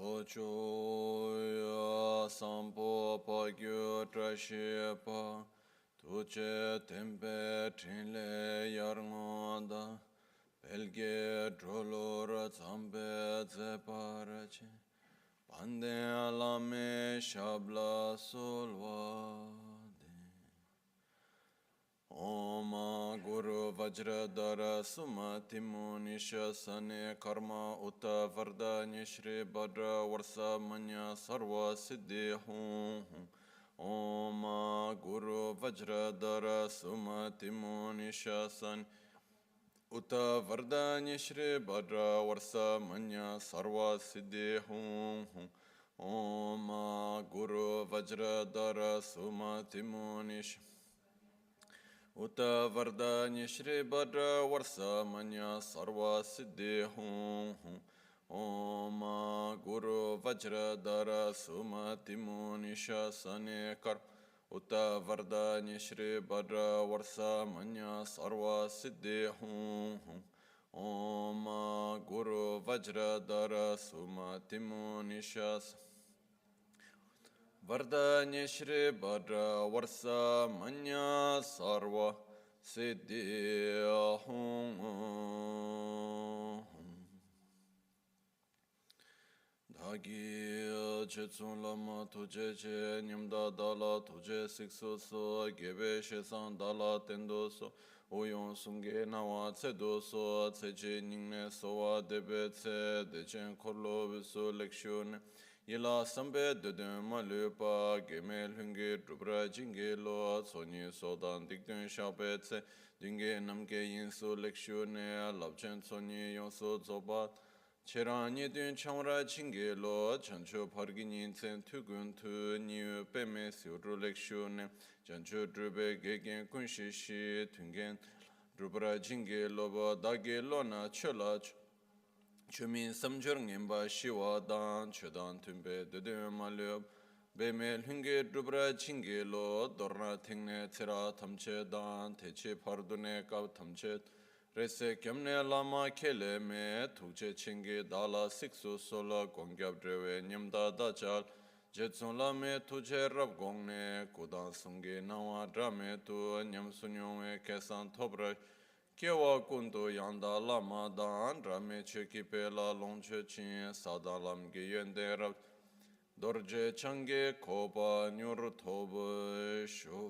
Tochoya sampo pagyo trashepa Tuche tempe trinle yarngoda Belge drolora zambe zeparache Pande alame shabla solvade Om Guru Vajradhara Sumati Munisha Sane Karma Uta Vardanya Shri Bhadra Varsa Manya Sarva Siddhi Hum Om Guru Vajradhara Sumati Munisha Sane Uta Vardanya Shri Bhadra Varsa Manya Sarva Siddhi Hum Om Guru Vajradhara Sumati Munisha Uta Vardanya Shri Bhadra Varsa Manya Sarva Siddhi Hum Om Guru Vajradhara Sumati Munisha Sane Kar Uta Vardanya Shri Bhadra Varsa Manya Sarva Siddhi Hum Om Guru Vajradhara Sumati Munisha Vardanya Shri Bhadra Varsa Manya Sarva Siddhi Hum Dhagi Chetsun Lama Tuje Che Nyamda Dala Tuje Sikso So Gebe Shesan Dala Tendo So Oyon Sungge Nawa Tsedo So Tseche Ningne Sowa Debe Tse Dechen Korlo Viso Lekshune Yila sambe deden malupa gemel hunge drupra jinge lo sonyi sodan dikdun shabetse dinge namge yinsu lekshu ne labchen sonyi yonsu zobat cherani dun chamra jinge lo chancho pargin yinsen tugun tu niyu peme siuru lekshu ne chancho drube gegen kunshi shi tungen drupra jinge lo ba dage lo na chola Chumin samjur ngemba shiwa dan chodan tumbe dede malyob Bemel hunge drubra chinge lo dorna tingne tira tamche dan teche pardune kav tamche Rese kyamne lama kele me tukche chinge dala siksu sola gongyab drewe nyamda dachal Jetson la me tuche rab gongne kudan sunge nawa drame tu nyam sunyongwe kesan tobra Kewa kundu yanda lama dan rame cheki pela longche chin sadalam ge yende rab dorje change kopa nyur tobe sho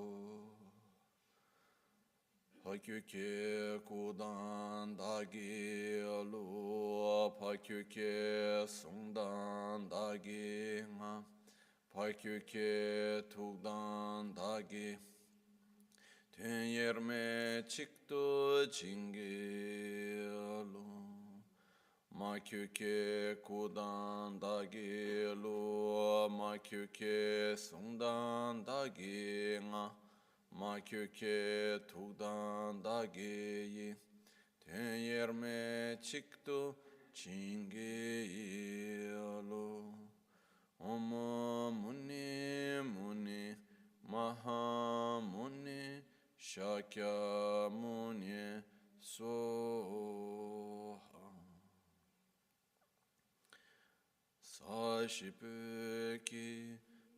Pakyu ke kudan dagi alu pakyu ke sungdan dagi nga pakyu ke tukdan dagi Tön yerme çıktı cingelu Ma köke kudan da gelu Ma köke sundan da genga Ma köke tudan da geyi Tön yerme çıktı cingelu Om muni muni maha muni Shakyamuni Soha Sashipeki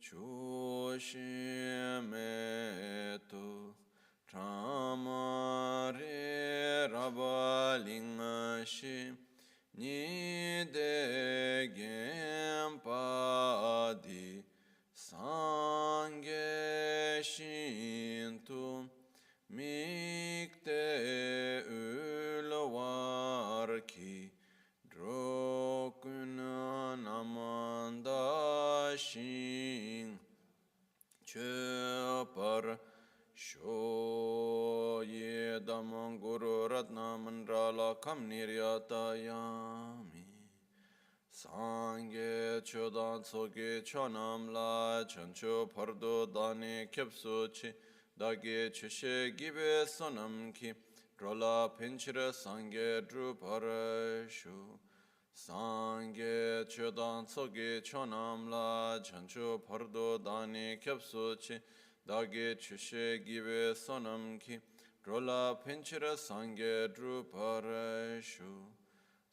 Choshimeto Tramare Rabalingashi Nidegempadi Sange Shintu Mikte var ki drokuna namanda shin chöpar shoye damon guru ratna mandrala kam niryatayami Sange chodan soge chonamla chancho pardo dane kepsochi Dage chushe gibe sonam ki drola pinchira sange druparashu Sange chodan soge chonam la chancho pardo dani kyapsochi Dage chushe gibe sonam ki drola pinchira sange druparashu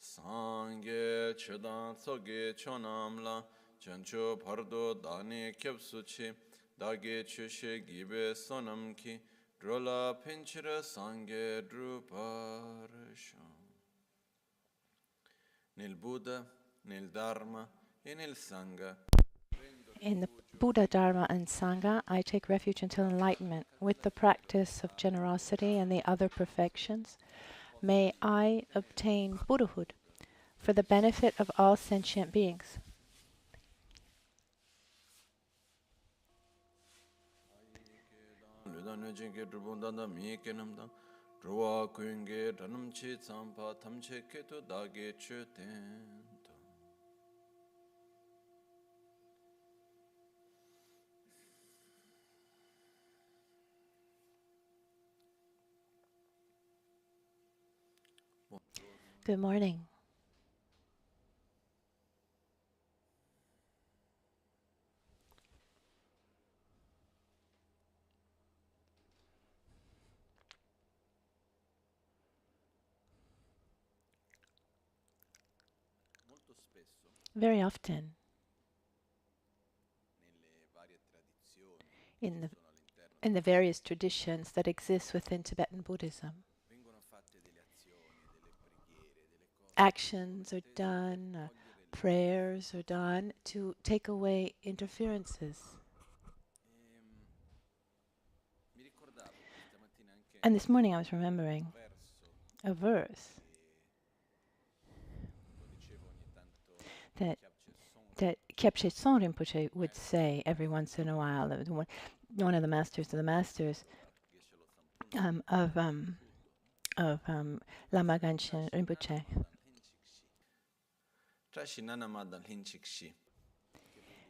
Sangye chedan soge chonamla chancho pardo dani kyapsuchi dage chushe gibe sonamki drola pinchira sangye druparsho. Nel Buddha, nel Dharma e nel Sangha. In the Buddha, Dharma, and Sangha, I take refuge until enlightenment. With the practice of generosity and the other perfections, may I obtain Buddhahood for the benefit of all sentient beings. Good morning. Very often, in the various traditions that exist within Tibetan Buddhism, actions are done, prayers are done to take away interferences. And this morning I was remembering a verse that Kyabche Son Rinpoche would say every once in a while. That was one of the masters of the masters of Lama Michel Rinpoche.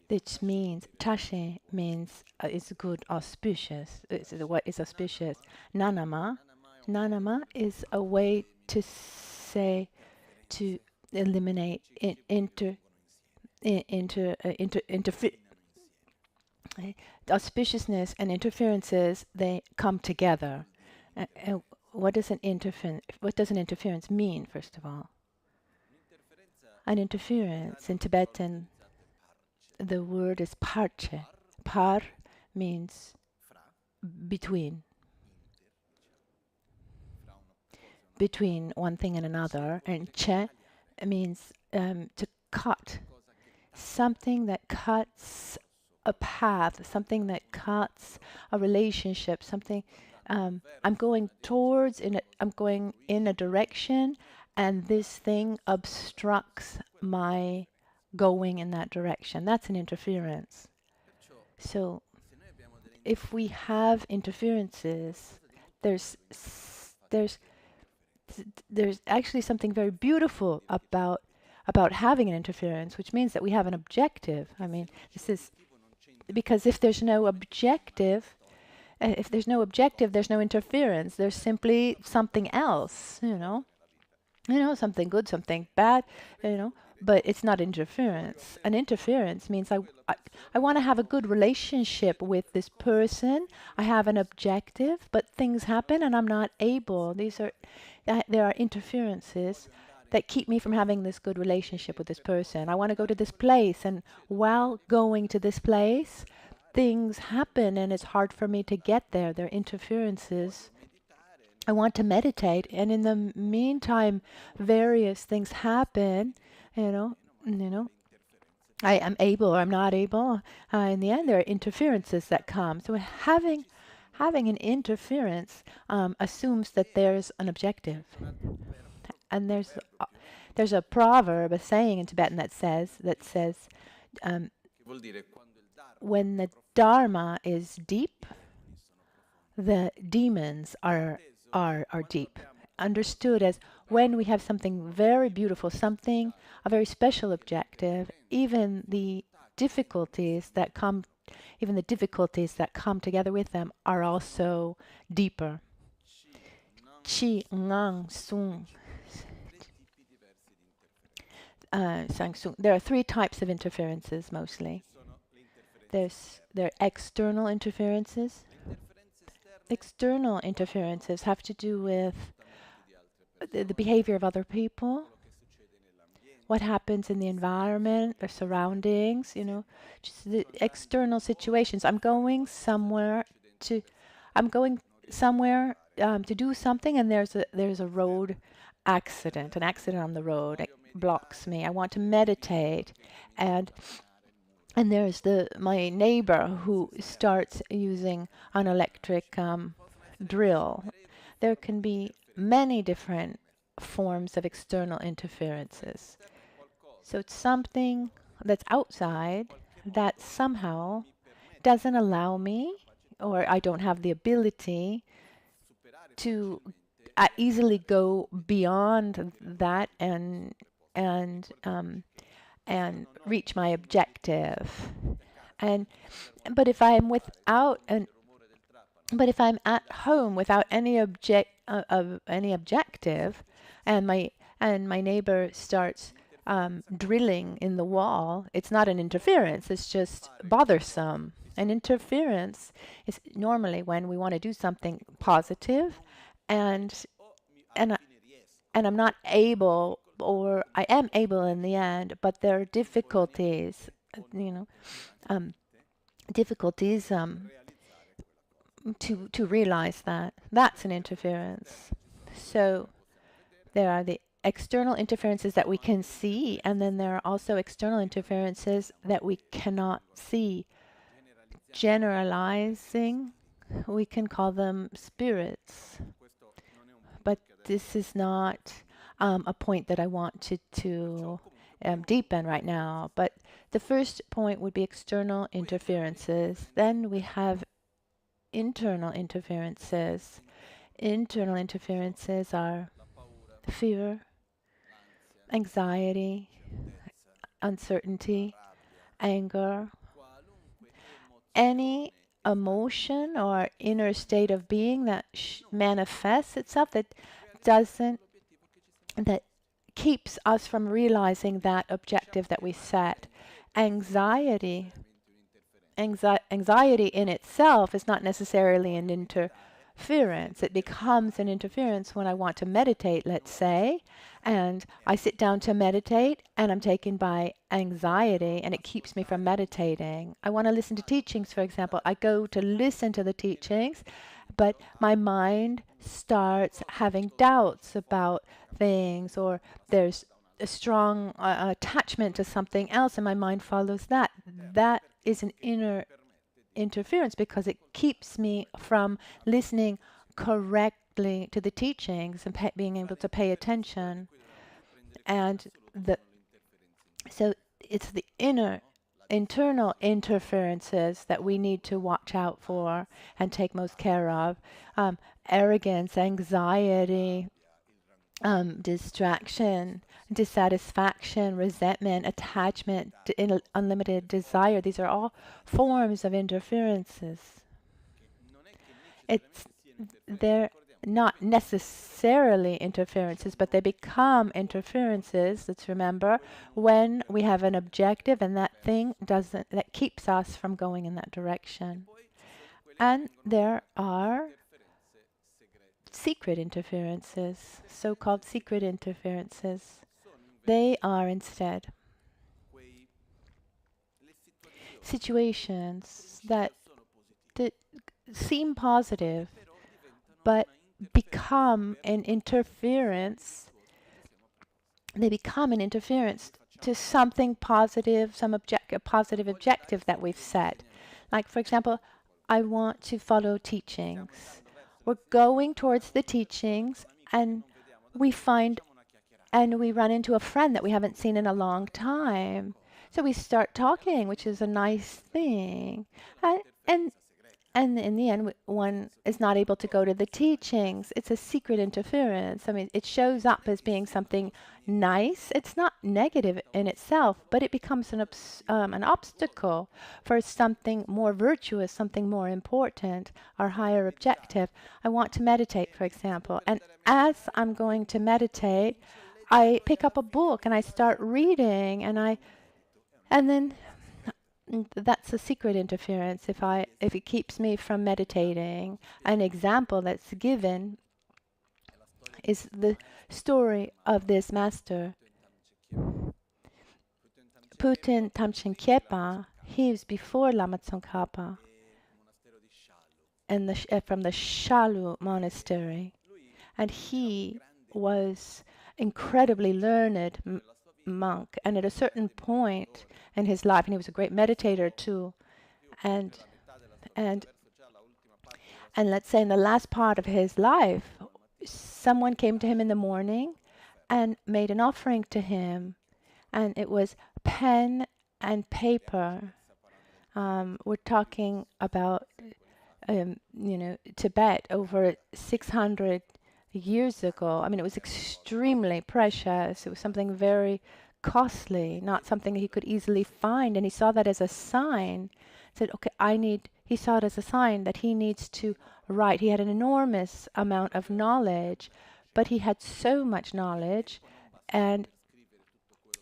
Which means Tashi means is good, auspicious. It's what is auspicious. Nanama is a way to say to eliminate auspiciousness and interferences. They come together. What does an interference mean? First of all, an interference in Tibetan, the word is parche. Par means between one thing and another, and che means to cut, something that cuts a path, something that cuts a relationship, something I'm going in a direction, and this thing obstructs my going in that direction. That's an interference. So if we have interferences, there's actually something very beautiful about having an interference, which means that we have an objective. I mean, this is because if there's no objective, there's no interference. There's simply something else, something good, something bad, but it's not interference. An interference means I want to have a good relationship with this person. I have an objective, but things happen and I'm not able. There are interferences that keep me from having this good relationship with this person. I want to go to this place, and while going to this place, things happen and it's hard for me to get there. There are interferences. I want to meditate, and in the meantime, various things happen. I am able or I'm not able. In the end, there are interferences that come. So having an interference assumes that there's an objective. And there's a proverb, a saying in Tibetan that says when the Dharma is deep, the demons are deep. Understood as when we have something very beautiful, a very special objective, even the difficulties that come together with them are also deeper. Chi, Ngang, Sung, Sang Sung. There are three types of interferences mostly. There are external interferences. External interferences have to do with the behavior of other people, what happens in the environment, the surroundings, just the external situations. I'm going somewhere to do something, and there's a road accident, an accident on the road. It blocks me. I want to meditate, and there's my neighbor who starts using an electric drill. There can be many different forms of external interferences. So it's something that's outside that somehow doesn't allow me, or I don't have the ability to easily go beyond that and reach my objective. And but if I'm without an but if I'm at home without any objective, and my neighbor starts drilling in the wall, it's not an interference. It's just bothersome. An interference is normally when we want to do something positive, and and I'm not able, or I am able in the end, but there are difficulties, difficulties to realize that. That's an interference. So there are the external interferences that we can see, and then there are also external interferences that we cannot see. Generalizing, we can call them spirits. But this is not a point that I want to deepen right now. But the first point would be external interferences. Then we have internal interferences. Internal interferences are fear, anxiety, uncertainty, anger, any emotion or inner state of being that manifests itself that keeps us from realizing that objective that we set. Anxiety in itself is not necessarily an interference. It becomes an interference when I want to meditate, let's say, and I sit down to meditate and I'm taken by anxiety and it keeps me from meditating. I want to listen to teachings, for example. I go to listen to the teachings, but my mind starts having doubts about things, or there's a strong attachment to something else and my mind follows that. That is an inner interference because it keeps me from listening correctly to the teachings and being able to pay attention. And so it's the internal interferences that we need to watch out for and take most care of. Arrogance, anxiety, distraction, dissatisfaction, resentment, attachment, unlimited desire. These are all forms of interferences. They're not necessarily interferences, but they become interferences, let's remember, when we have an objective and that thing that keeps us from going in that direction. And there are secret interferences, so-called secret interferences. They are instead situations that seem positive, but become an interference. They become an interference to something positive, a positive objective that we've set. Like, for example, I want to follow teachings. We're going towards the teachings and we run into a friend that we haven't seen in a long time. So we start talking, which is a nice thing. And in the end, one is not able to go to the teachings. It's a secret interference. I mean, it shows up as being something nice. It's not negative in itself, but it becomes an obstacle for something more virtuous, something more important, our higher objective. I want to meditate, for example, and as I'm going to meditate, I pick up a book and I start reading, and then that's a secret interference if it keeps me from meditating. An example that's given is the story of this master Putin Tamchen Khepa, he was before Lama Tsongkhapa and from the Shalu monastery. And he was incredibly learned monk. And at a certain point in his life, and he was a great meditator too, and and let's say in the last part of his life, someone came to him in the morning and made an offering to him, and it was pen and paper. We're talking about Tibet over 600 years ago. I mean, it was extremely precious. It was something very costly, not something he could easily find. And he saw that as a sign. Said, okay, he saw it as a sign that he needs to write. He had an enormous amount of knowledge, but he had so much knowledge, and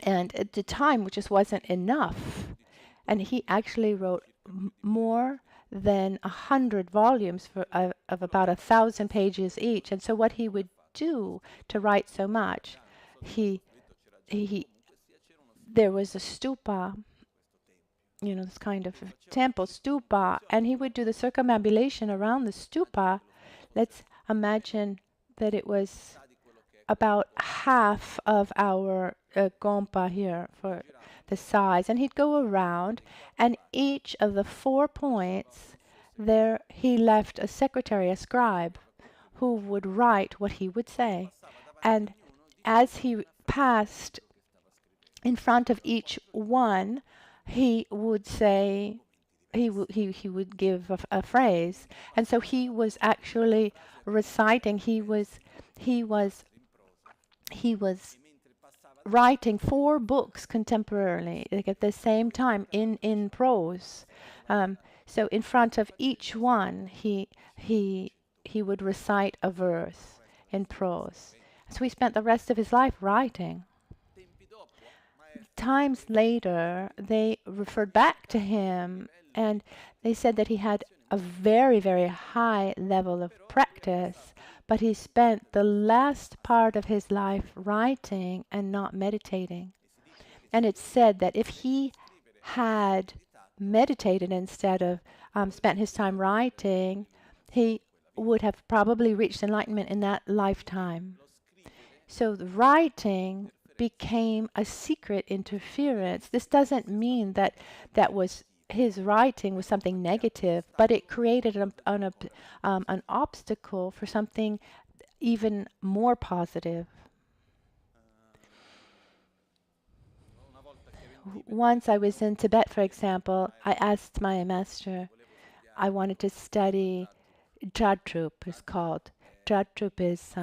at the time, which just wasn't enough. And he actually wrote more than 100 volumes of about 1,000 pages each. And so what he would do to write so much, there was a stupa, this kind of temple stupa, and he would do the circumambulation around the stupa. Let's imagine that it was about half of our gompa here for the size, and he'd go around, and each of the 4 points there he left a secretary, a scribe, who would write what he would say. And as he passed in front of each one, he would say, he would give a phrase. And so he was actually reciting, he was writing 4 books contemporarily, like at the same time, in prose. So in front of each one, he would recite a verse in prose. So he spent the rest of his life writing. Times later, they referred back to him, and they said that he had a very, very high level of practice, but he spent the last part of his life writing and not meditating. And it's said that if he had meditated instead of spent his time writing, he would have probably reached enlightenment in that lifetime. So the writing became a secret interference. This doesn't mean that his writing was something negative, but it created an obstacle for something even more positive. Once I was in Tibet, for example, I asked my master, I wanted to study Jatrup, it's called. Jatrup is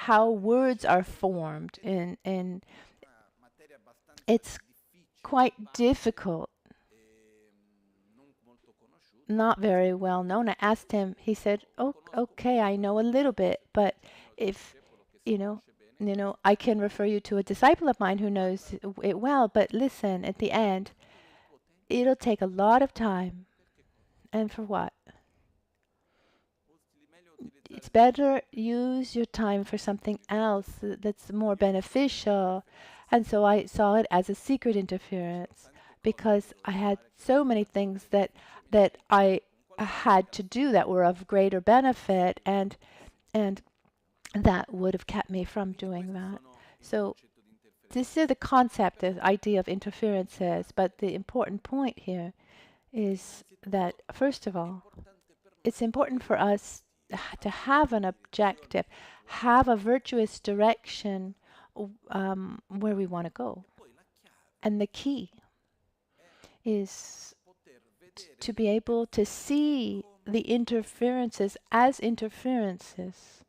how words are formed in it's quite difficult, not very well known. I asked him, he said, oh, okay, I know a little bit, but if I can refer you to a disciple of mine who knows it well, but listen, at the end it'll take a lot of time. And for what? It's better use your time for something else that's more beneficial. And so I saw it as a secret interference, because I had so many things that I had to do that were of greater benefit, and that would have kept me from doing that. So this is the concept, the idea of interferences. But the important point here is that, first of all, it's important for us to have an objective, have a virtuous direction where we want to go. And the key is to be able to see the interferences as interferences.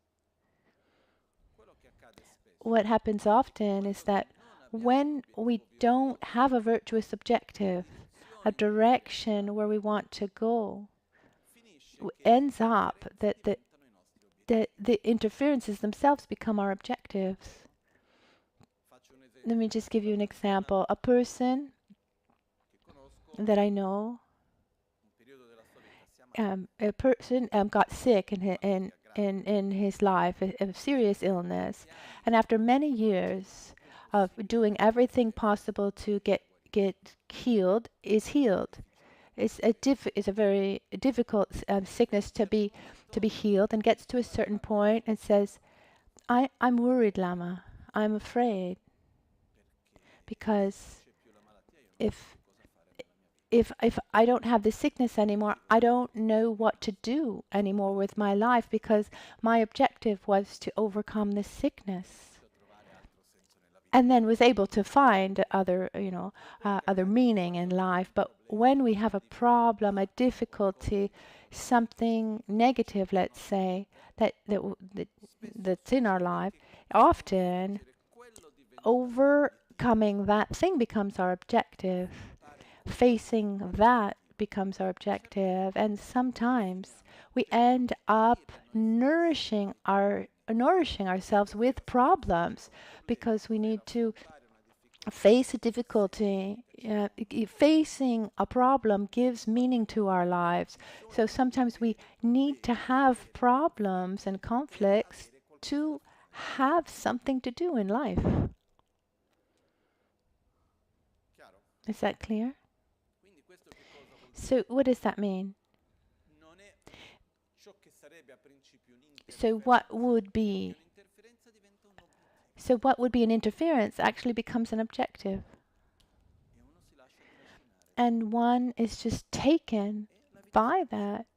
What happens often is that when we don't have a virtuous objective, a direction where we want to go, ends up that the interferences themselves become our objectives. Let me just give you an example. A person that I know, a person got sick in his life, a serious illness, and after many years of doing everything possible to get healed, is healed. It's a very difficult sickness to be healed, and gets to a certain point and says, I'm worried, Lama. I'm afraid because if if I don't have the sickness anymore, I don't know what to do anymore with my life, because my objective was to overcome this sickness, and then was able to find other, other meaning in life. But when we have a problem, a difficulty, something negative, let's say, that's in our life, often overcoming that thing becomes our objective. Facing that becomes our objective, and sometimes we end up nourishing ourselves with problems, because we need to face a difficulty. Facing a problem gives meaning to our lives. So sometimes we need to have problems and conflicts to have something to do in life. Is that clear? So what does that mean? So what would be an interference actually becomes an objective. And one is just taken by that,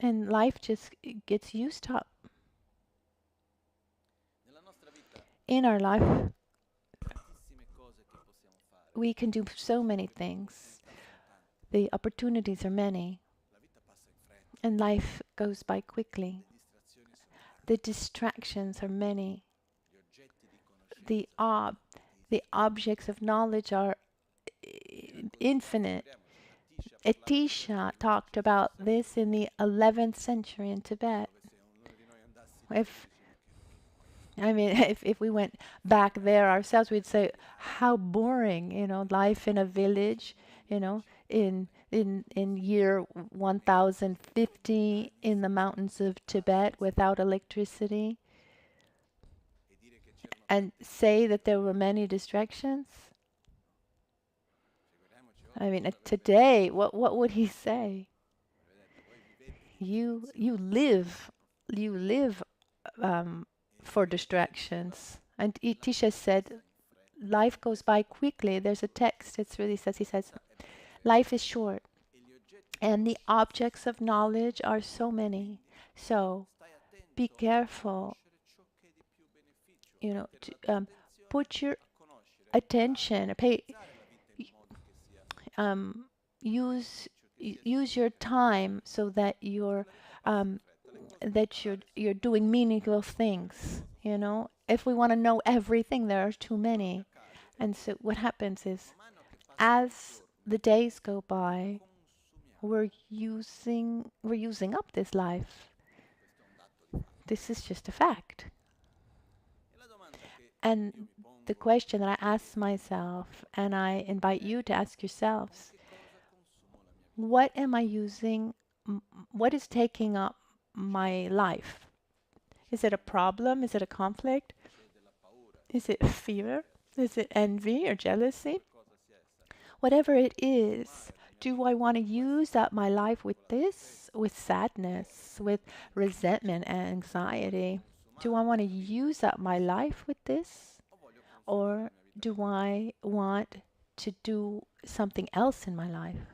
and life just gets used up. In our life, we can do so many things. The opportunities are many, and life goes by quickly. The distractions are many. The objects of knowledge are infinite. Etisha talked about this in the 11th century in Tibet. If we went back there ourselves, we'd say, how boring, life in a village, in year 1050 in the mountains of Tibet without electricity, and say that there were many distractions. Today, what would he say? You live for distractions. And Tisha said, life goes by quickly. There's a text. He says, life is short, and the objects of knowledge are so many. So be careful. To put your attention, use your time so that you're doing meaningful things. If we want to know everything, there are too many. And so what happens is, as the days go by, we're using up this life. This is just a fact. And the question that I ask myself, and I invite you to ask yourselves, what am I using? What is taking up my life? Is it a problem? Is it a conflict? Is it fear? Is it envy or jealousy? Whatever it is, do I want to use up my life with this, with sadness, with resentment and anxiety? Do I want to use up my life with this? Or do I want to do something else in my life?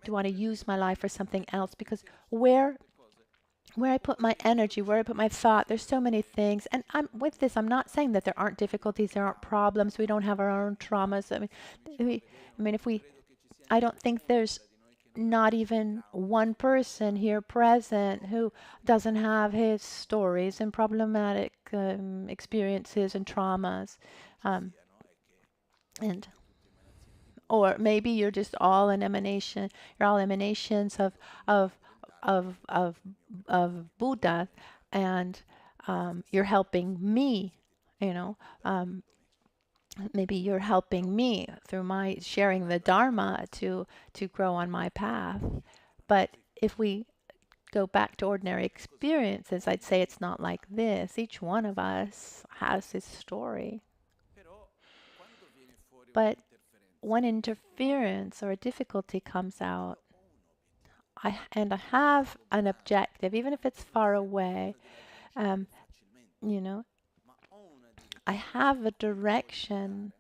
Do I want to use my life for something else? Because where I put my energy, where I put my thought, there's so many things. And I'm not saying that there aren't difficulties, there aren't problems, we don't have our own traumas. I don't think there's not even one person here present who doesn't have his stories and problematic experiences and traumas, and or maybe you're just all an emanation. You're all emanations of Buddha, and you're helping me. Maybe you're helping me through my sharing the Dharma to grow on my path. But if we go back to ordinary experiences, I'd say it's not like this. Each one of us has his story. But when interference or a difficulty comes out, I have an objective, even if it's far away, um, you know, I have a direction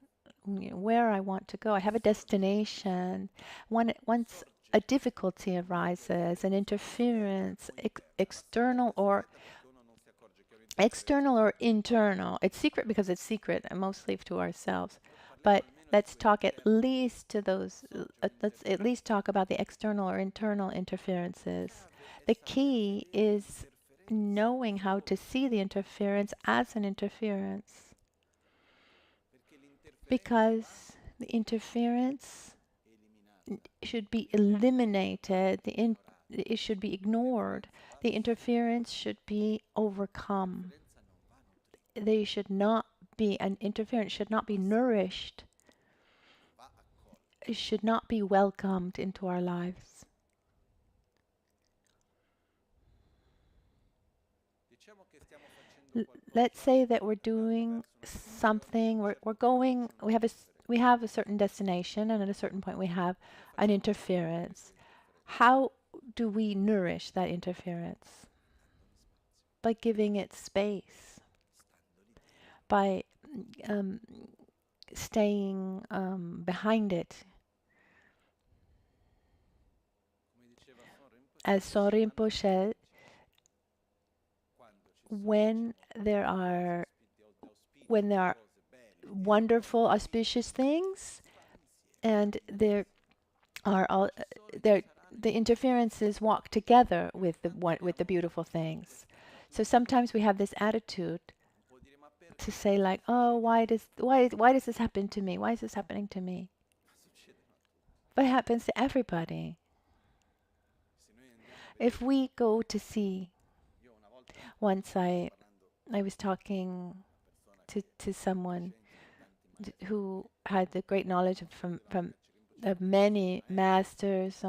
where I want to go. I have a destination. Once a difficulty arises, an interference, external or internal. It's secret because it's secret, and mostly to ourselves. But let's talk at least to those. Let's at least talk about the external or internal interferences. The key is knowing how to see the interference as an interference, because the interference should be eliminated. It should be ignored. The interference should be overcome. They should not be an interference. Should not be nourished. It should not be welcomed into our lives. Let's say that we're doing something. We're going. We have a certain destination, and at a certain point we have an interference. How do we nourish that interference? By giving it space, by staying behind it. As Son Rinpoche, when there are wonderful, auspicious things, and the interferences walk together with the beautiful things. So sometimes we have this attitude to say like, oh, why does this happen to me? Why is this happening to me? But it happens to everybody. If we go to see, once I was talking to someone who had the great knowledge of many masters,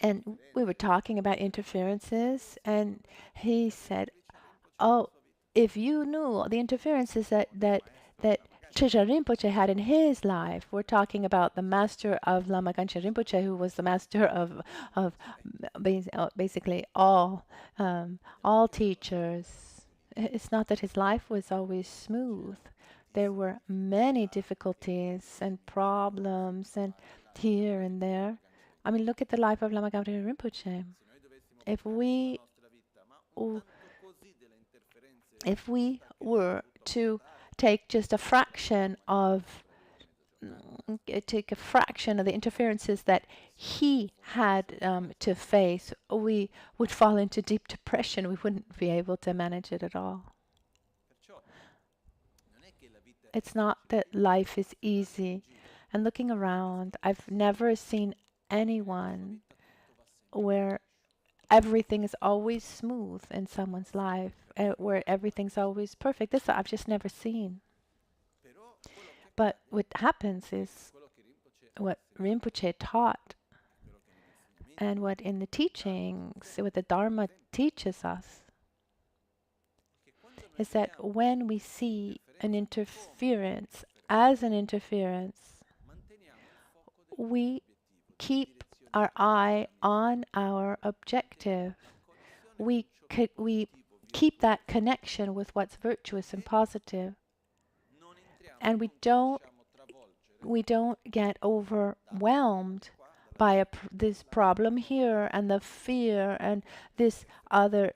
and we were talking about interferences, and he said, "Oh, if you knew the interferences that Trija Rinpoche had in his life." We're talking about the master of Lama Michel Rinpoche, who was the master of basically all teachers. It's not that his life was always smooth. There were many difficulties and problems, and here and there. I mean, look at the life of Lama Michel Rinpoche. If we were to take just a fraction of the interferences that he had to face, we would fall into deep depression. We wouldn't be able to manage it at all. It's not that life is easy. And looking around, I've never seen anyone where everything is always smooth in someone's life, where everything's always perfect. This I've just never seen. But what happens is what Rinpoche taught, and what in the teachings, what the Dharma teaches us, is that when we see an interference as an interference, we keep our eye on our objective. We keep that connection with what's virtuous and positive, and we don't get overwhelmed by this problem here and the fear and this other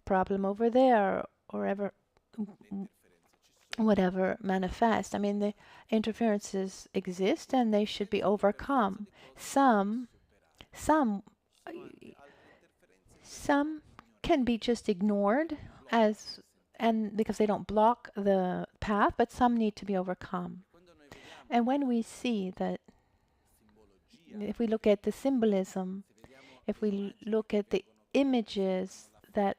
problem over there, or whatever manifests. I mean, the interferences exist and they should be overcome. Some can be just ignored and because they don't block the path, but some need to be overcome. And when we see that, if we look at the symbolism, if we look at the images that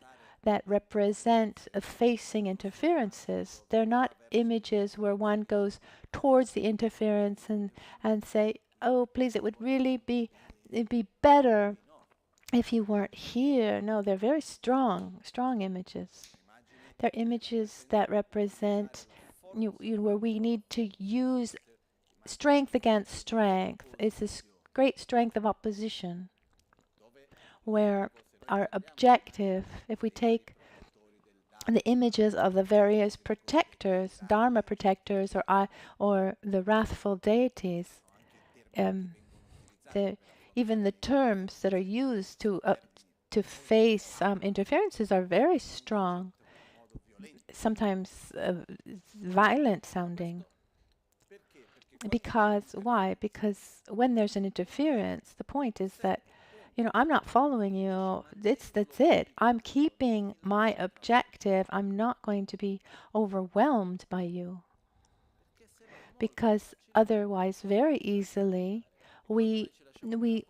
represent facing interferences, they're not images where one goes towards the interference and say, oh, please, it'd be better if you weren't here, no, they're very strong, strong images. They're images that represent where we need to use strength against strength. It's this great strength of opposition, where our objective, if we take the images of the various protectors, Dharma protectors, or the wrathful deities, um, the even the terms that are used to face interferences are very strong, sometimes violent sounding. Because why? Because when there's an interference, the point is that I'm not following you. That's it. I'm keeping my objective. I'm not going to be overwhelmed by you. Because otherwise, very easily, we we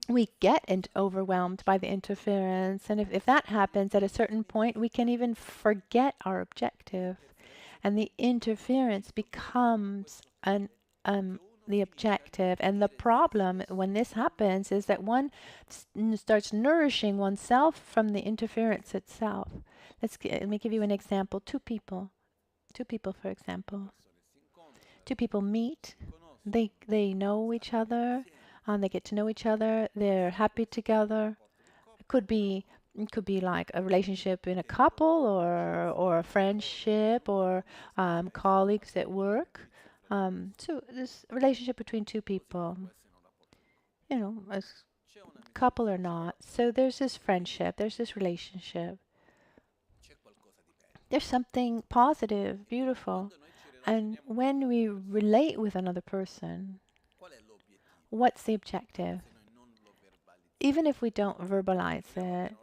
we get overwhelmed by the interference. And if that happens at a certain point, we can even forget our objective. And the interference becomes the objective. And the problem when this happens is that one starts nourishing oneself from the interference itself. Let me give you an example. Two people, for example. Two people meet. They know each other. They get to know each other. They're happy together. It could be like a relationship in a couple, or a friendship, or colleagues at work. So this relationship between two people, a couple or not. So there's this friendship. There's this relationship. There's something positive, beautiful. And when we relate with another person, what's the objective? Even if we don't verbalize it,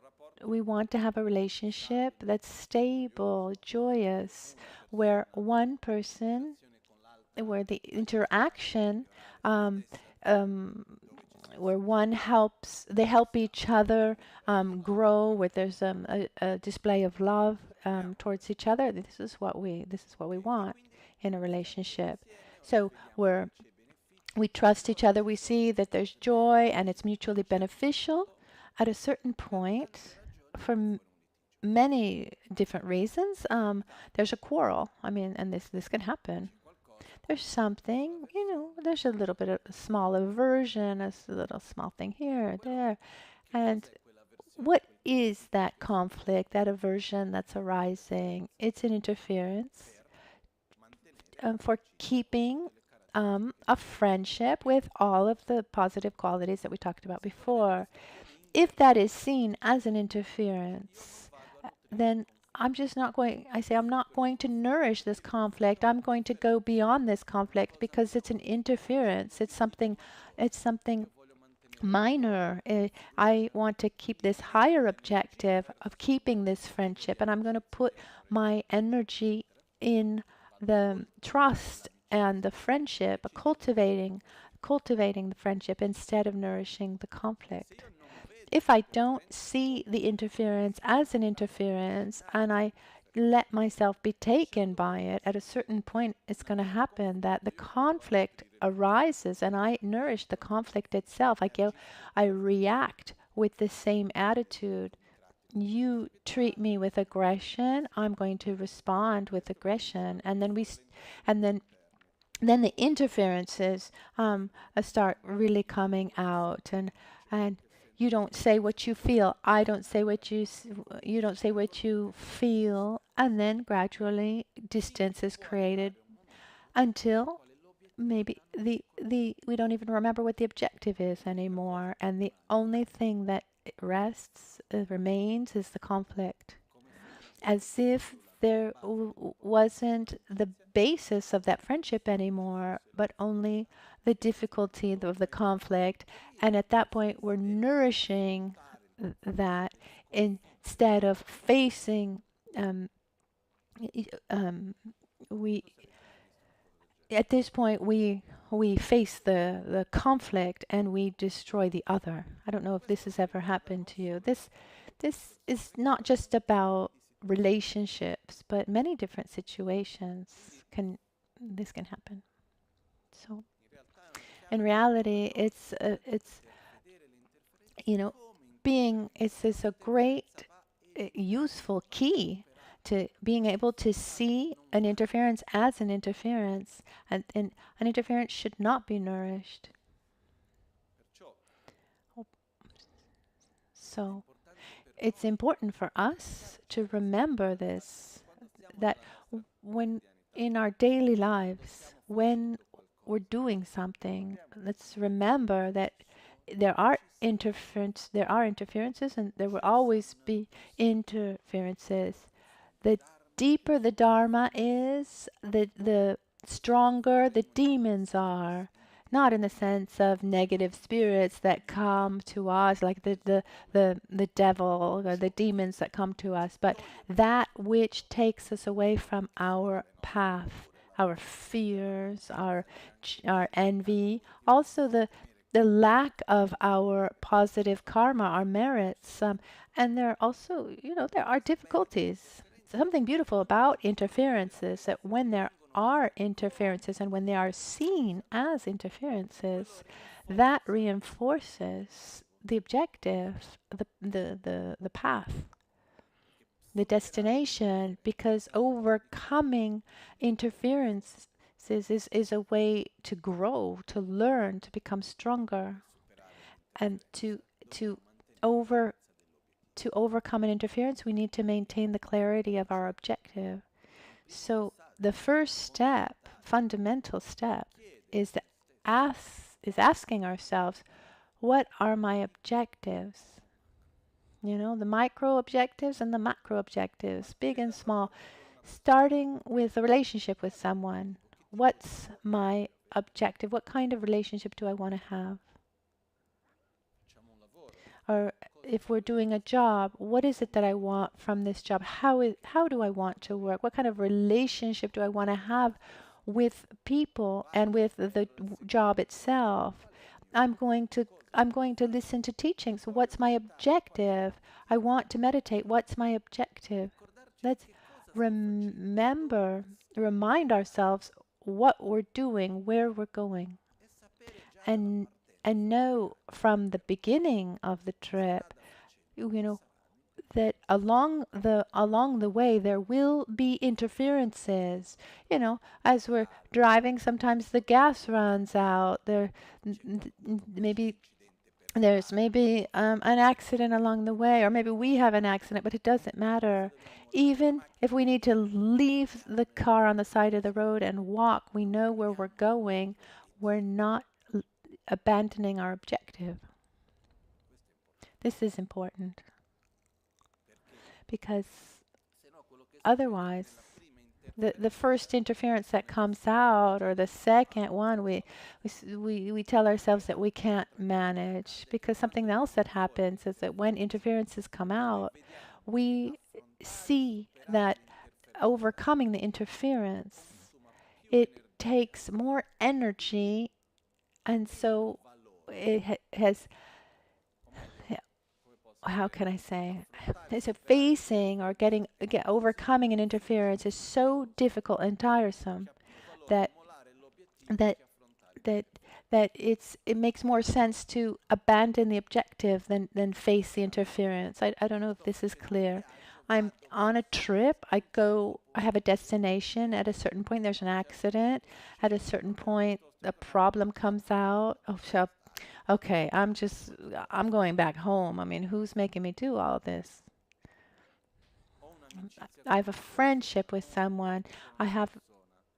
we want to have a relationship that's stable, joyous, where one person, where the interaction, um, um, where they help each other grow, where there's a display of love towards each other. This is what we want in a relationship. So we trust each other. We see that there's joy and it's mutually beneficial. At a certain point, for many different reasons, there's a quarrel. I mean, and this can happen. There's something, there's a little bit of a small aversion, a little small thing here or there. And what is that conflict, that aversion that's arising? It's an interference for keeping a friendship with all of the positive qualities that we talked about before. If that is seen as an interference, then I'm not going to nourish this conflict. I'm going to go beyond this conflict because it's an interference. It's something minor. I want to keep this higher objective of keeping this friendship, and I'm going to put my energy in the trust and the friendship, cultivating the friendship instead of nourishing the conflict. If I don't see the interference as an interference and I let myself be taken by it, at a certain point it's going to happen that the conflict arises and I nourish the conflict itself. I react with the same attitude. You treat me with aggression, I'm going to respond with aggression, and then the interferences start really coming out, and you don't say what you feel. I don't say you don't say what you feel, and then gradually distance is created until maybe the we don't even remember what the objective is anymore, and the only thing that remains is the conflict, as if there wasn't the basis of that friendship anymore, but only the difficulty of the conflict. And at that point, we're nourishing that instead of facing. We At this point we face the conflict and we destroy the other. I don't know if this has ever happened to you. This is not just about relationships, but many different situations can happen. So in reality, it's you know being is a great useful key to being able to see an interference as an interference, and an interference should not be nourished. So it's important for us to remember this, that when in our daily lives, when we're doing something, let's remember that there are interferences, and there will always be interferences. The deeper the Dharma is, the stronger the demons are. Not in the sense of negative spirits that come to us, like the devil or the demons that come to us, but that which takes us away from our path, our fears, our envy, also the lack of our positive karma, our merits, and there are also, there are difficulties. Something beautiful about interferences, that when there are interferences and when they are seen as interferences, that reinforces the objective, the path, the destination, because overcoming interferences is a way to grow, to learn, to become stronger, and to over to overcome an interference, we need to maintain the clarity of our objective. So the first step, fundamental step, is asking ourselves, what are my objectives? The micro objectives and the macro objectives, big and small. Starting with a relationship with someone. What's my objective? What kind of relationship do I want to have? Or if we're doing a job, what is it that I want from this job? How do I want to work? What kind of relationship do I want to have with people and with the job itself? I'm going to listen to teachings. So what's my objective? I want to meditate. What's my objective? Let's remind ourselves what we're doing, where we're going, and know from the beginning of the trip, that along the way there will be interferences. As we're driving, sometimes the gas runs out. Maybe there's an accident along the way, or maybe we have an accident, but it doesn't matter. Even if we need to leave the car on the side of the road and walk, we know where we're going. We're not abandoning our objective. This is important, because otherwise the first interference that comes out, or the second one, we tell ourselves that we can't manage, because something else that happens is that when interferences come out, we see that overcoming the interference, it takes more energy, and so it has, how can I say, so facing or overcoming an interference is so difficult and tiresome that that it makes more sense to abandon the objective than face the interference. I don't know if this is clear. I'm on a trip. I have a destination. At a certain point, there's an accident. At a certain point, a problem comes out. Okay, I'm going back home. I mean, who's making me do all this? I have a friendship with someone. I have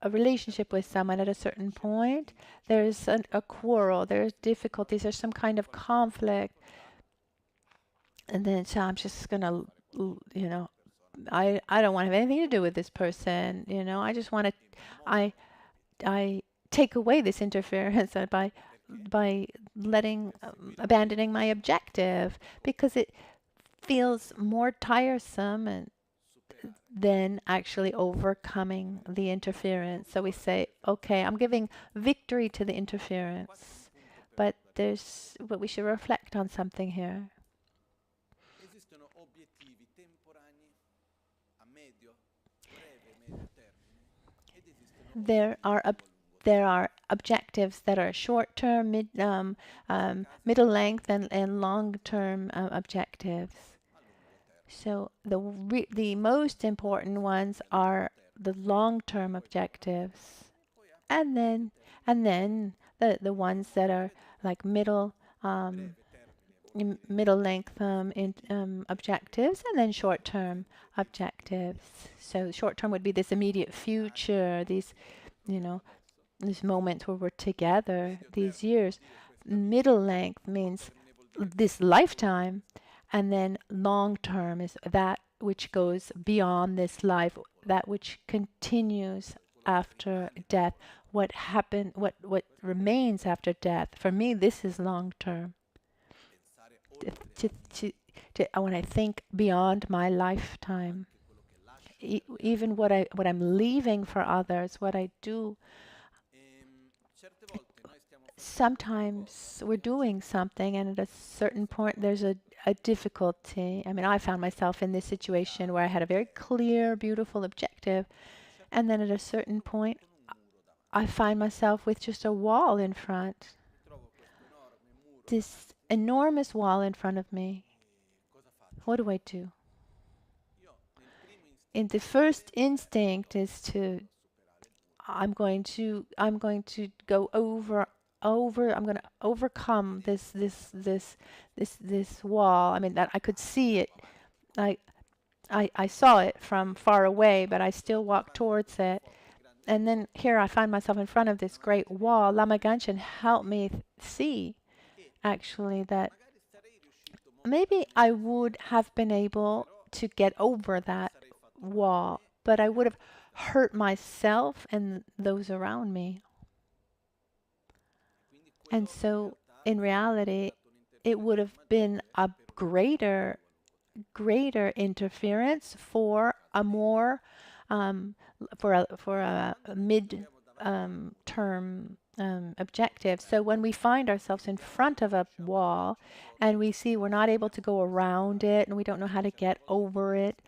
a relationship with someone. At a certain point, there's a quarrel, there's difficulties, there's some kind of conflict. And then so I'm just gonna, I don't want to have anything to do with this person. I just want to, I take away this interference by abandoning my objective, because it feels more tiresome than actually overcoming the interference. So we say, okay, I'm giving victory to the interference, but we should reflect on something here. there are objectives that are short-term, middle length, and long-term objectives. So the most important ones are the long-term objectives, and then the ones that are like um, middle length objectives, and then short-term objectives. So short-term would be this immediate future, these, you know, these moments where we're together, these years. Middle length means this lifetime, and then long term is that which goes beyond this life, that which continues after death. What happened, what remains after death. For me, this is long term. To, to, when I think beyond my lifetime, even what I'm leaving for others, what I do. Sometimes we're doing something, and at a certain point, there's a difficulty. I mean, I found myself in this situation where I had a very clear, beautiful objective, and then at a certain point, I find myself with just a wall in front. This enormous wall in front of me. What do I do? And the first instinct is I'm going to go over. I'm going to overcome this wall. I mean, that I could see it. I saw it from far away, but I still walked towards it. And then here I find myself in front of this great wall. Lama Ganchen helped me see, actually, that maybe I would have been able to get over that wall, but I would have hurt myself and those around me. And so, in reality, it would have been a greater interference for a more for a mid term objective. So when we find ourselves in front of a wall and we see we're not able to go around it and we don't know how to get over it,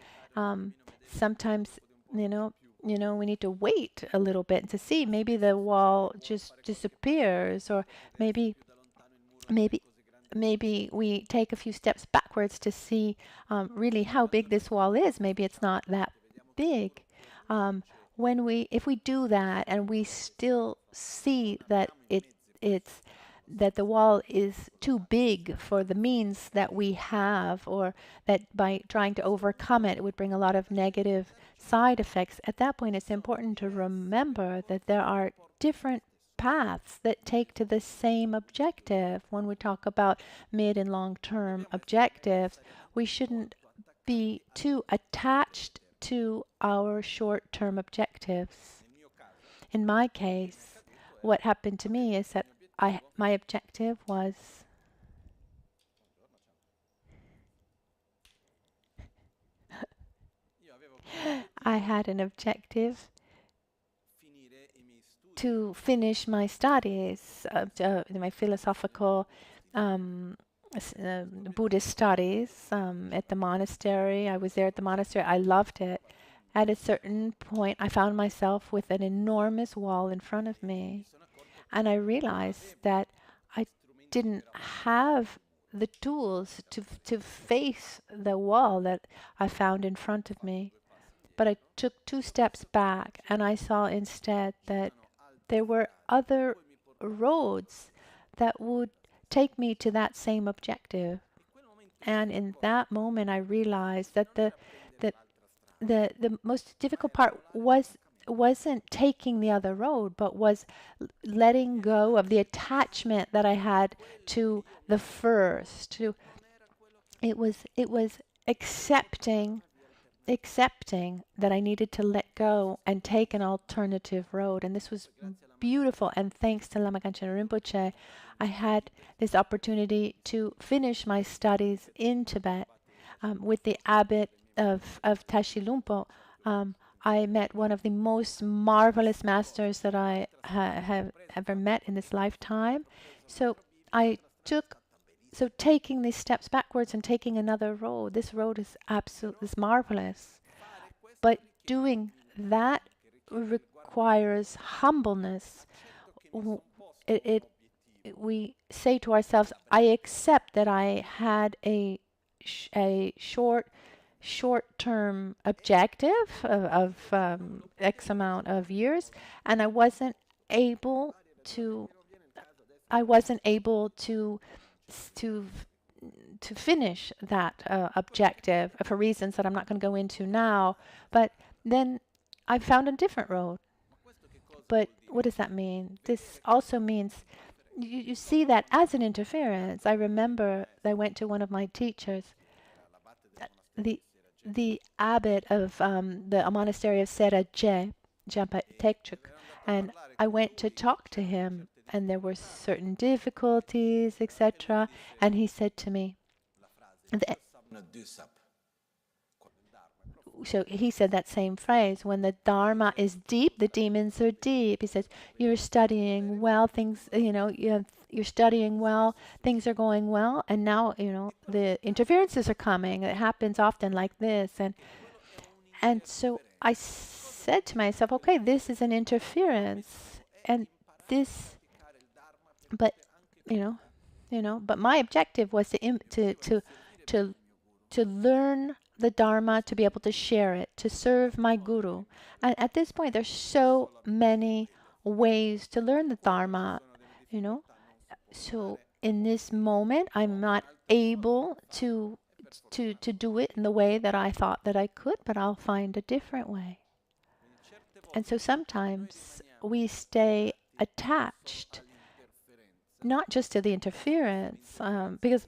sometimes we need to wait a little bit to see. Maybe the wall just disappears, or maybe we take a few steps backwards to see really how big this wall is. Maybe it's not that big. If we do that and we still see that that the wall is too big for the means that we have, or that by trying to overcome it, it would bring a lot of negative side effects. At that point, it's important to remember that there are different paths that take to the same objective. When we talk about mid and long-term objectives, we shouldn't be too attached to our short-term objectives. In my case, what happened to me is that my objective was I had an objective to finish my studies, my philosophical Buddhist studies at the monastery. I was there at the monastery. I loved it. At a certain point, I found myself with an enormous wall in front of me. And I realized that I didn't have the tools to face the wall that I found in front of me. But I took 2 steps back, and I saw instead that there were other roads that would take me to that same objective. And in that moment, I realized that the most difficult part wasn't taking the other road, but was letting go of the attachment that I had to the first. It was accepting that I needed to let go and take an alternative road. And this was beautiful. And thanks to Lama Michel Rinpoche, I had this opportunity to finish my studies in Tibet with the abbot of Tashi Lumpo. I met one of the most marvelous masters that I have ever met in this lifetime. So taking these steps backwards and taking another road, this road is marvelous. But doing that requires humbleness, w- it we say to ourselves, I accept that I had a short-term objective of X amount of years, and able to I wasn't able to to finish that objective for reasons that I'm not going to go into now. But then I found a different road. But what does that mean? This also means you see that as an interference. I remember I went to one of my teachers, the the abbot of the monastery of Seraje, Jampatechuk, and I went to talk to him, and there were certain difficulties, etc. And he said to me, so he said that same phrase, when the Dharma is deep, the demons are deep. He says, you're studying well, things, you're studying well, things are going well, and now, the interferences are coming. It happens often like this. And so I said to myself, okay, this is an interference. And this, but, but my objective was to learn the Dharma, to be able to share it, to serve my guru. And at this point, there's so many ways to learn the Dharma, So in this moment, I'm not able to do it in the way that I thought that I could, but I'll find a different way. And so sometimes we stay attached, not just to the interference, because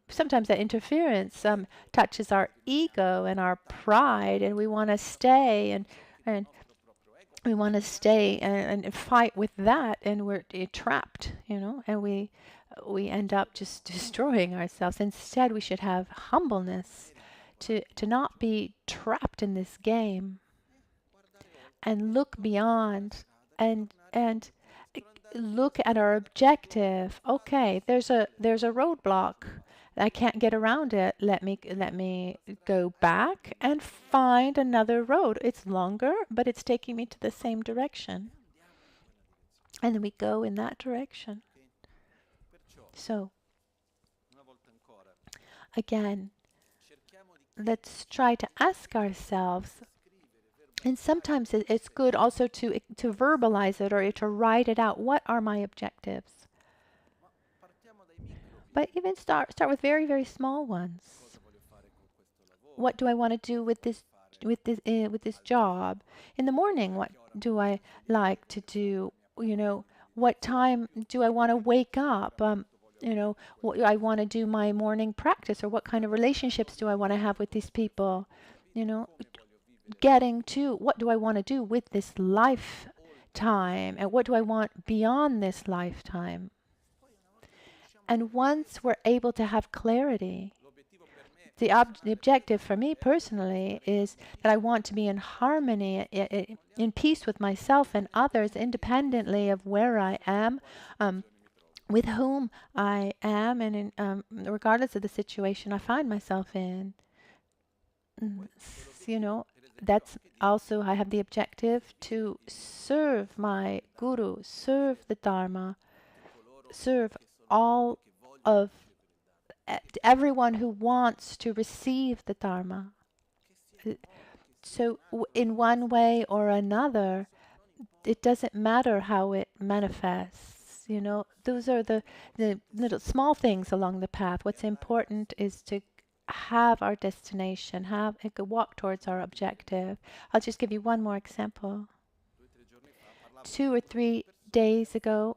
sometimes that interference touches our ego and our pride, and we want to stay and we want to stay and fight with that, and we're trapped, and we end up just destroying ourselves. Instead, we should have humbleness to not be trapped in this game and look beyond and look at our objective. Okay, there's a roadblock. I can't get around it. Let me go back and find another road. It's longer, but it's taking me to the same direction. And then we go in that direction. So again, let's try to ask ourselves, and sometimes it's good also to verbalize it or to write it out. What are my objectives? But even start with very, very small ones. What do I want to do with this job? In the morning, what do I like to do? What time do I want to wake up? What I want to do my morning practice, or what kind of relationships do I want to have with these people? Getting to what do I want to do with this lifetime, and what do I want beyond this lifetime? And once we're able to have clarity, the objective for me personally is that I want to be in harmony, in peace with myself and others, independently of where I am, with whom I am, and regardless of the situation I find myself in. That's also, I have the objective to serve my guru, serve the Dharma, serve all of everyone who wants to receive the Dharma. So in one way or another, it doesn't matter how it manifests. Those are the little small things along the path. What's important is to have our destination, walk towards our objective. I'll just give you one more example. 2 or 3 days ago,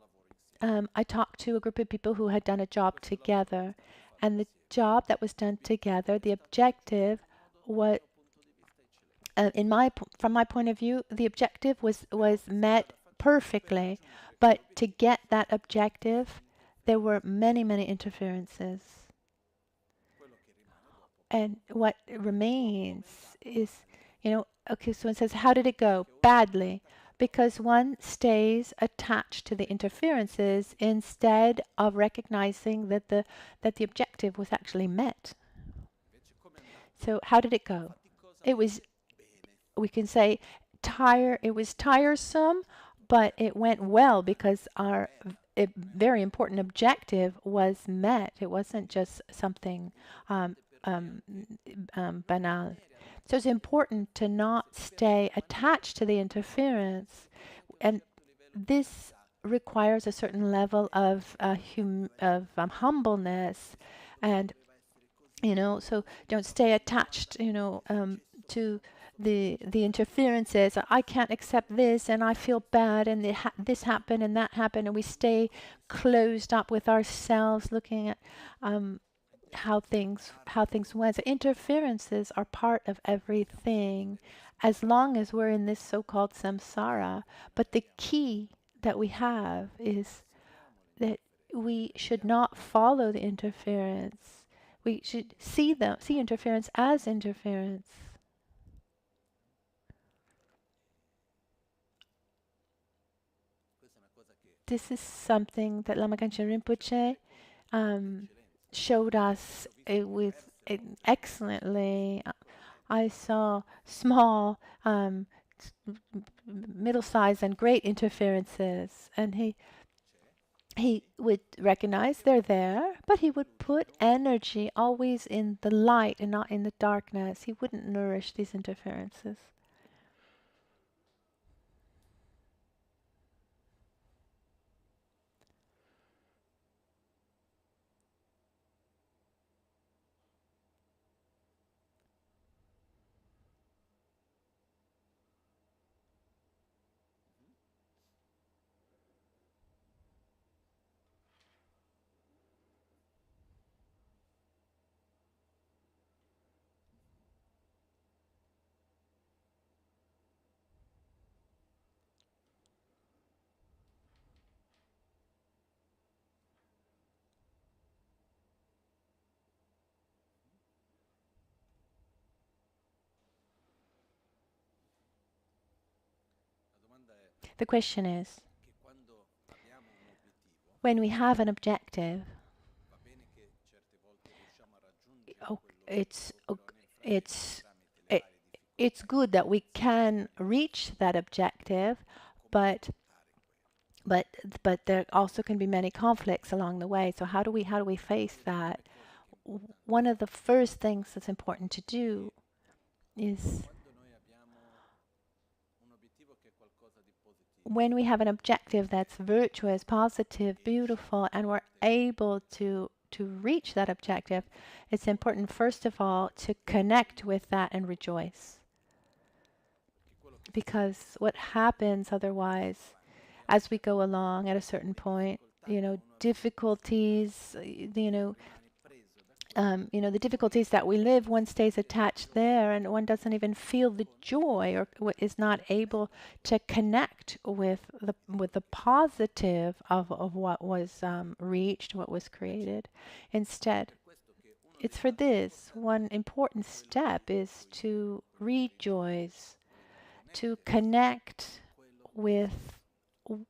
I talked to a group of people who had done a job together, and the job that was done together, the objective was, from my point of view, the objective was met perfectly. But to get that objective, there were many, many interferences. And what remains is, okay, so it says, how did it go? Badly. Because one stays attached to the interferences instead of recognizing that the objective was actually met. So how did it go? It was, we can say, it was tiresome, but it went well because our very important objective was met. It wasn't just something um, um, banal. So it's important to not stay attached to the interference, and this requires a certain level of humbleness, and so don't stay attached, to the interferences. I can't accept this, and I feel bad, and this happened and that happened, and we stay closed up with ourselves, looking at how things went. So interferences are part of everything, as long as we're in this so-called samsara. But the key that we have is that we should not follow the interference. We should see interference as interference. This is something that Lama Michel Rinpoche um, showed us with excellently. I saw small, middle-sized, and great interferences, and he would recognize they're there, but he would put energy always in the light and not in the darkness. He wouldn't nourish these interferences. The question is, when we have an objective, oh, it's it, it's good that we can reach that objective, but but there also can be many conflicts along the way. So how do we face that? One of the first things that's important to do is, when we have an objective that's virtuous, positive, beautiful, and we're able to reach that objective, it's important, first of all, to connect with that and rejoice. Because what happens otherwise, as we go along at a certain point, difficulties, the difficulties that we live, one stays attached there, and one doesn't even feel the joy, or is not able to connect with the positive of what was reached, what was created. Instead, it's for this. One important step is to rejoice, to connect with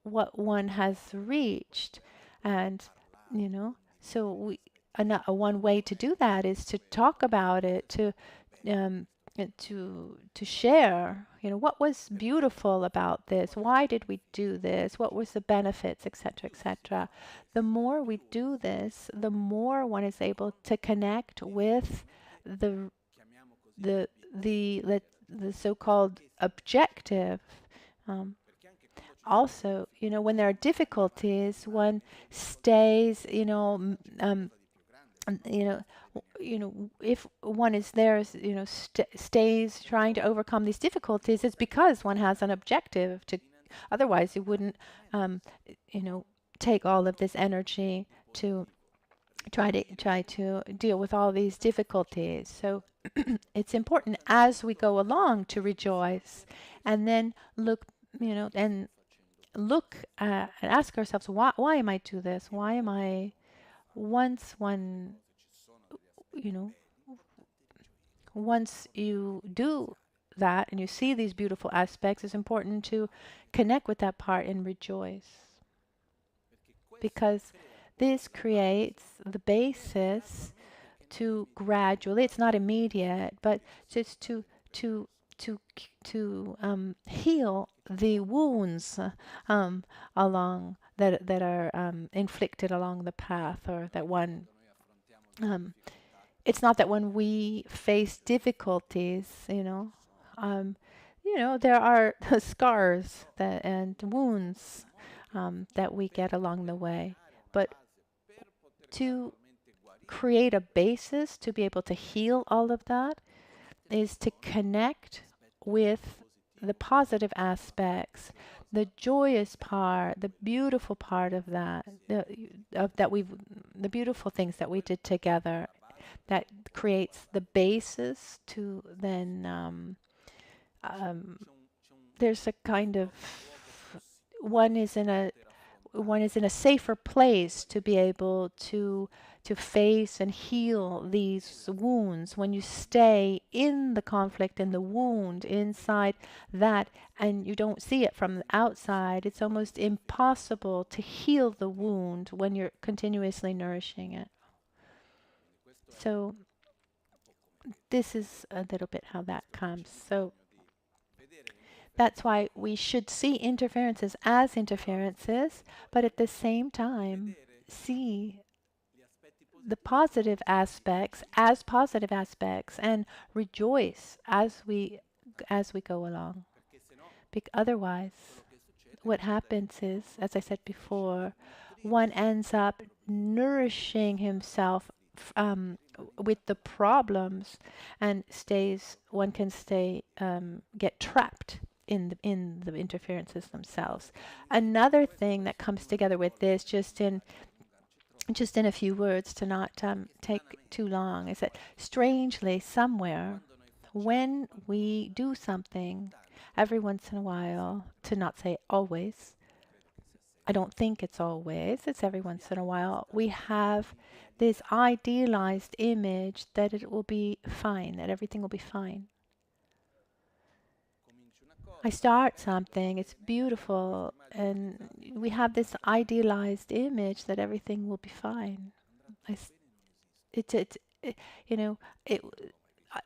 what one has reached, and so one way to do that is to talk about it, um, to share, what was beautiful about this, why did we do this, what was the benefits, etc., etc. The more we do this, the more one is able to connect with the the so-called objective. Um, Also, when there are difficulties, one stays, you know, if one is there, stays trying to overcome these difficulties, it's because one has an objective to. Otherwise, it wouldn't, you know, take all of this energy to try to deal with all these difficulties. So it's important as we go along to rejoice, and then look and ask ourselves, why am I do this? Why am I once one you know once you do that and you see these beautiful aspects, it's important to connect with that part and rejoice, because this creates the basis to gradually, it's not immediate, but just to heal the wounds along that are inflicted along the path, or that one. It's not that when we face difficulties, there are scars and wounds that we get along the way, but to create a basis to be able to heal all of that is to connect with the positive aspects, the joyous part, the beautiful part of that, the beautiful things that we did together. That creates the basis to then. There's a kind of one is in a safer place to be able to face and heal these wounds. When you stay in the conflict and the wound inside that, and you don't see it from the outside, it's almost impossible to heal the wound when you're continuously nourishing it. So this is a little bit how that comes. So that's why we should see interferences as interferences, but at the same time see the positive aspects as positive aspects and rejoice as we go along. Otherwise, what happens is, as I said before, one ends up nourishing himself with the problems and one can get trapped in the interferences themselves. Another thing that comes together with this, just in a few words to not take too long, is that strangely somewhere when we do something every once in a while, to not say always, I don't think it's always, it's every once in a while, we have this idealized image that it will be fine, that everything will be fine. I start something, it's beautiful, and we have this idealized image that everything will be fine.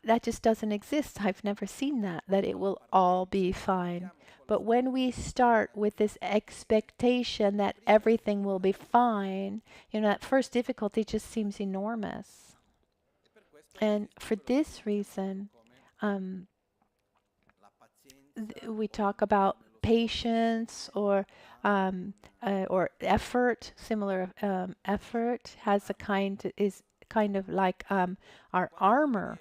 That just doesn't exist. I've never seen that it will all be fine. But when we start with this expectation that everything will be fine, that first difficulty just seems enormous. And for this reason, we talk about patience or effort. Similar effort is kind of like our armor.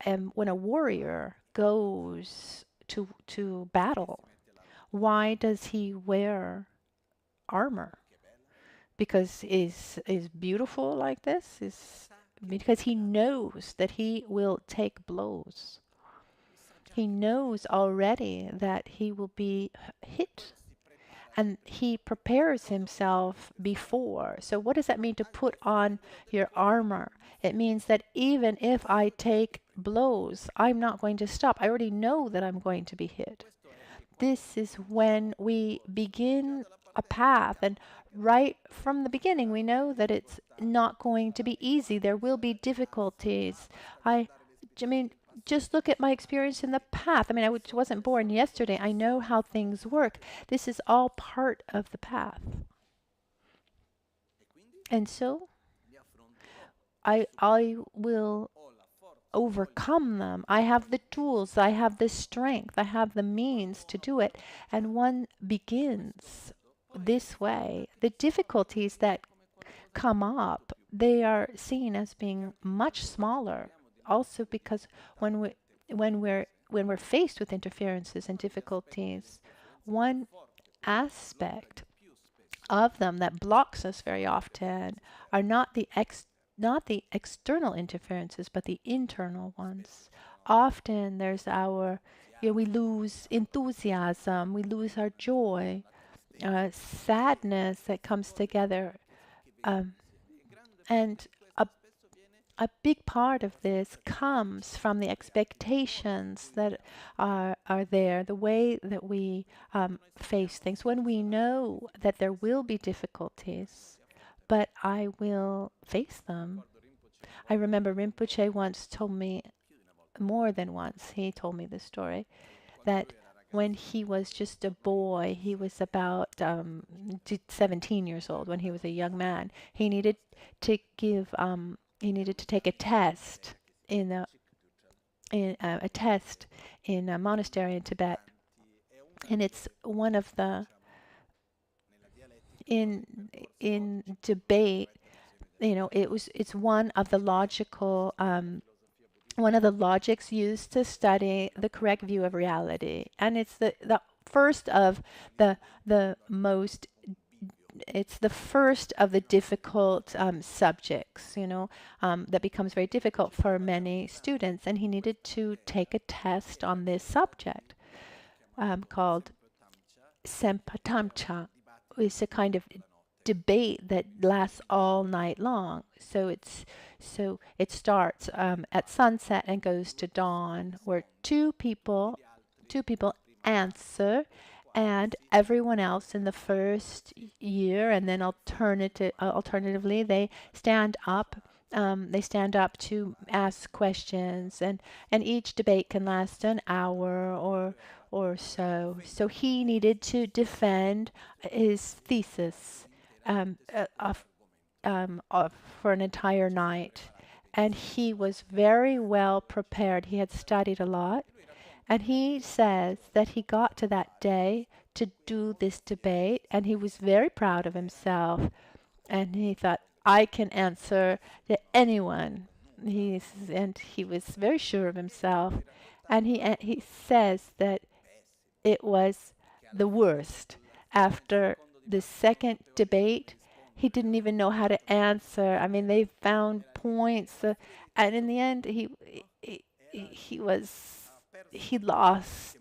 And when a warrior goes to battle, why does he wear armor? Because is beautiful like this? Is because he knows that he will take blows. He knows already that he will be hit, and he prepares himself before. So what does that mean to put on your armor? It means that even if I take blows, I'm not going to stop. I already know that I'm going to be hit. This is when we begin a path, and right from the beginning we know that it's not going to be easy. There will be difficulties. I mean, just look at my experience in the path. I mean, I wasn't born yesterday. I know how things work. This is all part of the path. And so I will overcome them. I have the tools, I have the strength, I have the means to do it. And one begins this way. The difficulties that come up, they are seen as being much smaller. Also because when we're faced with interferences and difficulties, one aspect of them that blocks us very often are not the external interferences, but the internal ones. Often there's we lose enthusiasm, we lose our joy, sadness that comes together. And a big part of this comes from the expectations that are there, the way that we face things. When we know that there will be difficulties, but I will face them. I remember Rinpoche once told me more than once. He told me this story that when he was just a boy, he was about 17 years old. When he was a young man, he needed to take a test in a test in a monastery in Tibet, and it's one of the in debate. It's one of the logics used to study the correct view of reality, and it's the first of the most it's the first of the difficult subjects, that becomes very difficult for many students. And he needed to take a test on this subject called Sempatamcha. It's a kind of debate that lasts all night long. So it starts at sunset and goes to dawn, where two people answer, and everyone else in the first year, and then alternatively, they stand up. To ask questions, and each debate can last an hour or so. So he needed to defend his thesis for an entire night, and he was very well prepared. He had studied a lot. And he says that he got to that day to do this debate, and he was very proud of himself. And he thought, I can answer to anyone. And he was very sure of himself. And he says that it was the worst. After the second debate, he didn't even know how to answer. I mean, they found points, and in the end, he lost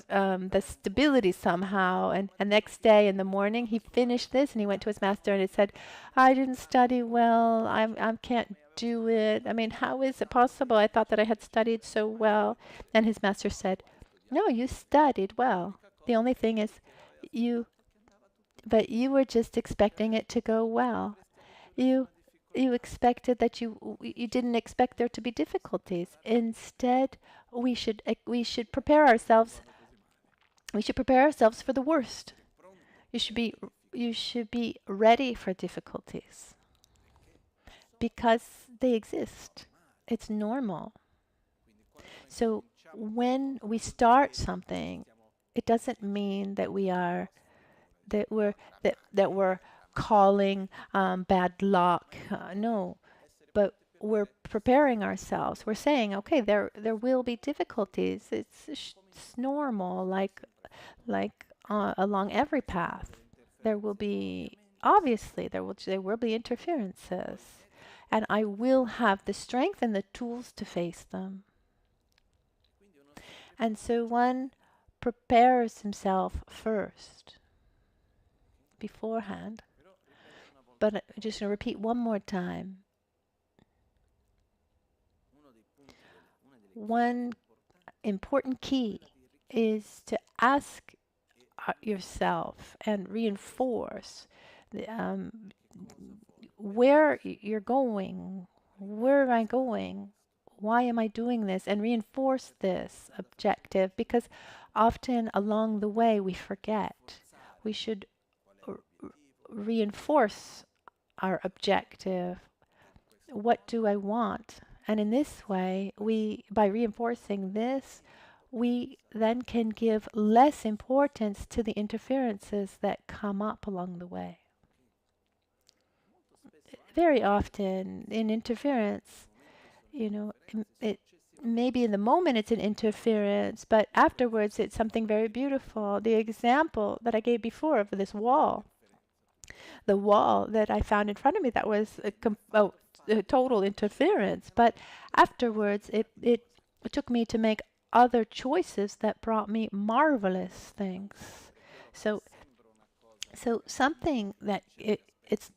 the stability somehow. And next day in the morning, he finished this and he went to his master and he said, I didn't study well. I can't do it. I mean, how is it possible? I thought that I had studied so well. And his master said, no, you studied well. The only thing is but you were just expecting it to go well. You expected that you didn't expect there to be difficulties. Instead, we should prepare ourselves. We should prepare ourselves for the worst. You should be ready for difficulties because they exist. It's normal. So when we start something, it doesn't mean that we're calling bad luck. No, but we're preparing ourselves. We're saying, okay, there will be difficulties. It's normal, like along every path. There will be there will be interferences, and I will have the strength and the tools to face them. And so one prepares himself first, beforehand. But I'm just going to repeat one more time. One important key is to ask yourself and reinforce where you're going. Where am I going? Why am I doing this? And reinforce this objective, because often along the way we forget. We should reinforce our objective. What do I want? And in this way, by reinforcing this, we then can give less importance to the interferences that come up along the way. Very often in interference, it maybe in the moment it's an interference, but afterwards it's something very beautiful. The example that I gave before of this wall, the wall that I found in front of me, that was a total interference. But afterwards, it took me to make other choices that brought me marvelous things. So something that it's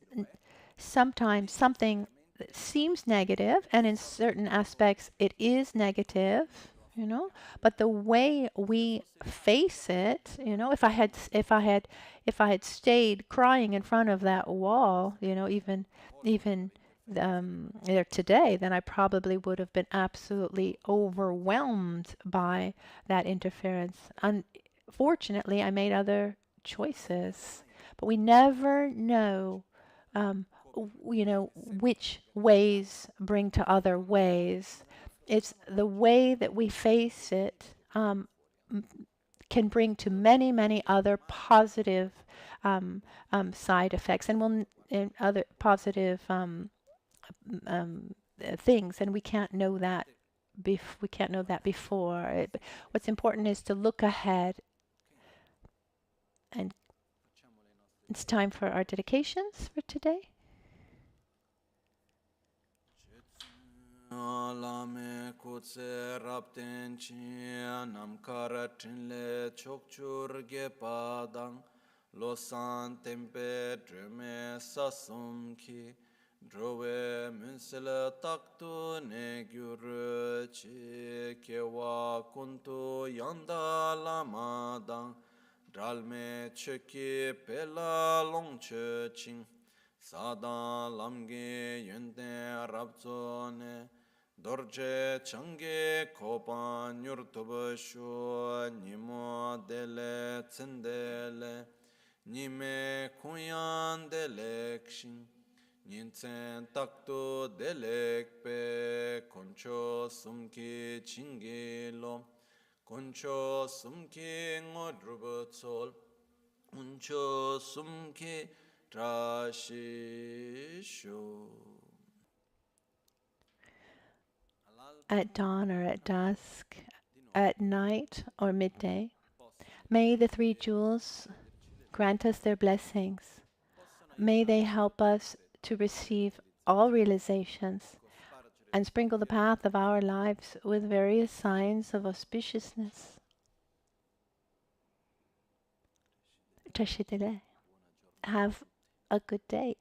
sometimes something that seems negative, and in certain aspects it is negative, but the way we face it, if I had stayed crying in front of that wall, even there today, then I probably would have been absolutely overwhelmed by that interference. Unfortunately, I made other choices, but we never know, which ways bring to other ways. It's the way that we face it can bring to many, many other positive side effects, and other positive things, and we can't know that. We can't know that before. What's important is to look ahead, and it's time for our dedications for today. Lame kutse rapten chi nam karatinle chokchur ge padang losan tempe drume sasum ki drove munsele taktu ne gyuru chi kewa kuntu yanda lamadang dralme cheki pela longche ching 사단 람게 연대 랍존에 dorje change kopan yurtubashu nimo dele tsendele nime kuyan delekshin ninsen takto delekpe koncho sumki chingelo koncho sumki ngodrubatsol uncho sumki trashishu. At dawn or at dusk, at night or midday, may the three jewels grant us their blessings. May they help us to receive all realizations and sprinkle the path of our lives with various signs of auspiciousness. Tashitele. Have a good day.